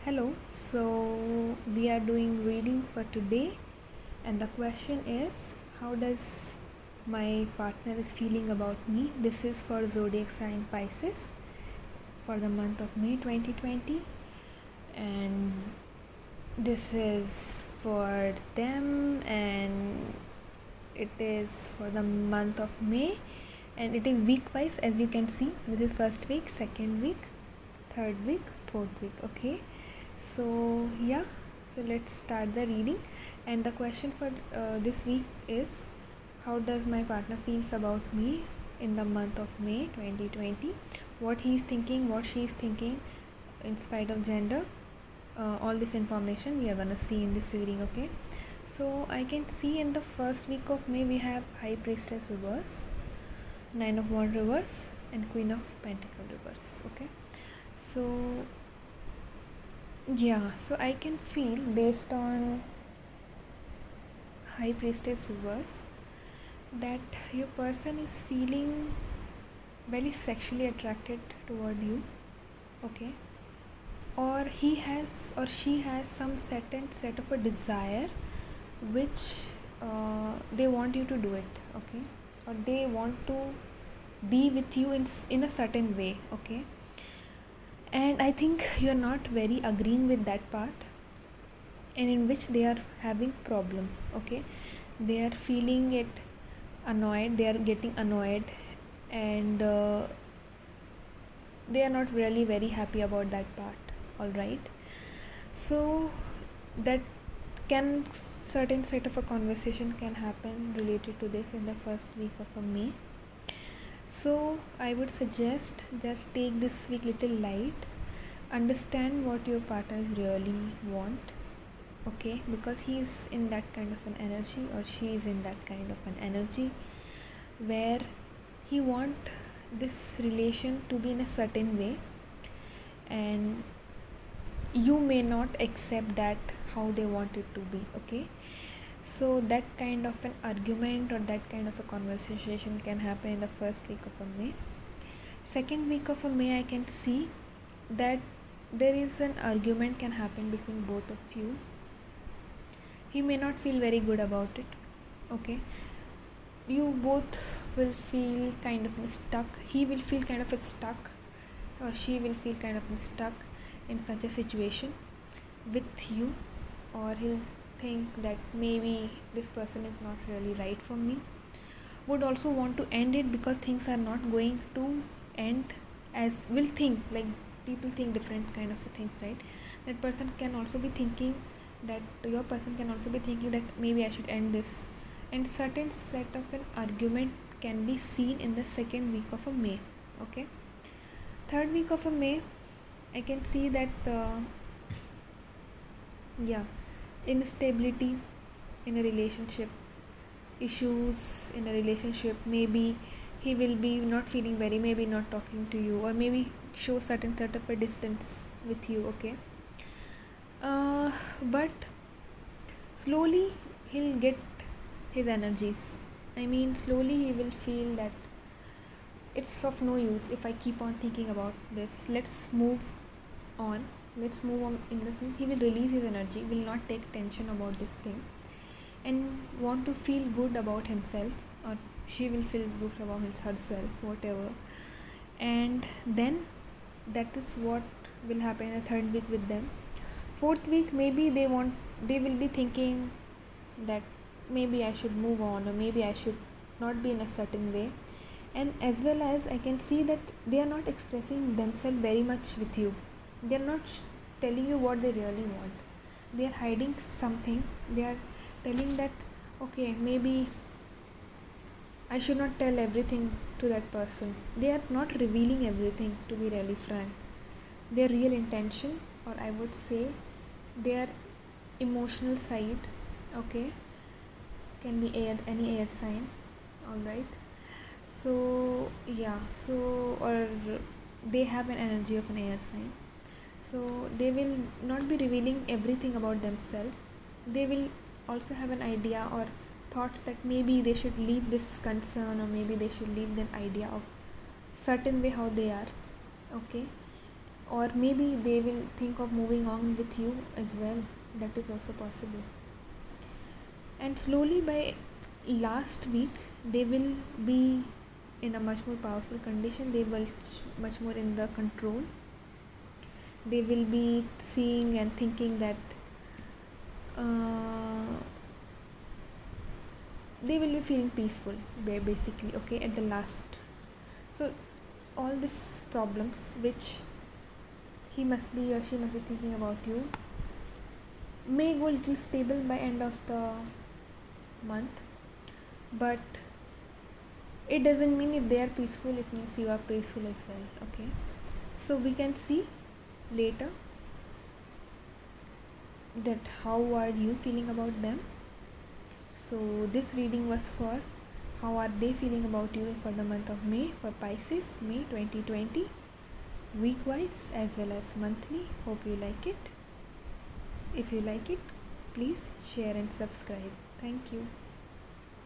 Hello, so we are doing reading for today, and the question is how does my partner is feeling about me? This is for zodiac sign Pisces for the month of May 2020, and this is for them, and it is for the month of May, and it is week wise. As you can see, this is first week, second week, third week, fourth week. Okay, so yeah, so let's start the reading. And the question for this week is how does my partner feels about me in the month of May 2020? What he's thinking, what she's thinking, in spite of gender. All this information we are gonna see in this reading. Okay, so I can see in the first week of May we have High Priestess reverse, Nine of Wands reverse, and Queen of Pentacle reverse. Okay, so yeah, so I can feel based on High Priestess reverse that your person is feeling very sexually attracted toward you. Okay, or he has or she has some certain set of a desire which they want you to do it. Okay, or they want to be with you in a certain way. Okay, and I think you're not very agreeing with that part, and in which they are having problem. Okay, they are feeling it annoyed, they are getting annoyed, and they are not really very happy about that part. All right, so that can certain set of a conversation can happen related to this in the first week of a May. So I would suggest just take this week little light, understand what your partners really want. Okay, because he is in that kind of an energy, or she is in that kind of an energy where he want this relation to be in a certain way, and you may not accept that how they want it to be. Okay, so that kind of an argument or that kind of a conversation can happen in the first week of a May. Second week of a May, I can see that there is an argument can happen between both of you. He may not feel very good about it. Okay, you both will feel kind of stuck. He will feel kind of stuck, or she will feel kind of stuck in such a situation with you, or he'll think that maybe this person is not really right for me, would also want to end it because things are not going to end as will think. Like, people think different kind of things, right? That person can also be thinking that your person can also be thinking that maybe I should end this, and certain set of an argument can be seen in the second week of a May. Okay, third week of a May, I can see that yeah, instability in a relationship, issues in a relationship. Maybe he will be not feeling very, maybe not talking to you, or maybe show certain sort of a distance with you. Okay, but slowly he'll get his energies. I mean, slowly he will feel that it's of no use if I keep on thinking about this. Let's move on. Let's move on. In the sense, he will release his energy, will not take tension about this thing, and want to feel good about himself, or she will feel good about herself, whatever. And then that is what will happen in the third week with them. Fourth week, maybe they will be thinking that maybe I should move on, or maybe I should not be in a certain way. And as well as I can see that they are not expressing themselves very much with you. They are not telling you what they really want. They are hiding something. They are telling that, okay, maybe I should not tell everything to that person. They are not revealing everything, to be really frank. Their real intention, or I would say their emotional side, okay, can be any air sign. All right, so yeah, so, or they have an energy of an air sign, so they will not be revealing everything about themselves. They will also have an idea or thoughts that maybe they should leave this concern, or maybe they should leave that idea of certain way how they are. Okay, or maybe they will think of moving on with you as well. That is also possible. And slowly by last week they will be in a much more powerful condition. They will much more in the control. They will be seeing and thinking that they will be feeling peaceful basically, okay, at the last. So all these problems which he must be or she must be thinking about you may go a little stable by end of the month, but it doesn't mean if they are peaceful it means you are peaceful as well, okay. So we can see later that how are you feeling about them. So this reading was for how are they feeling about you for the month of May, for Pisces, May 2020, week wise as well as monthly. Hope you like it. If you like it, please share and subscribe. Thank you.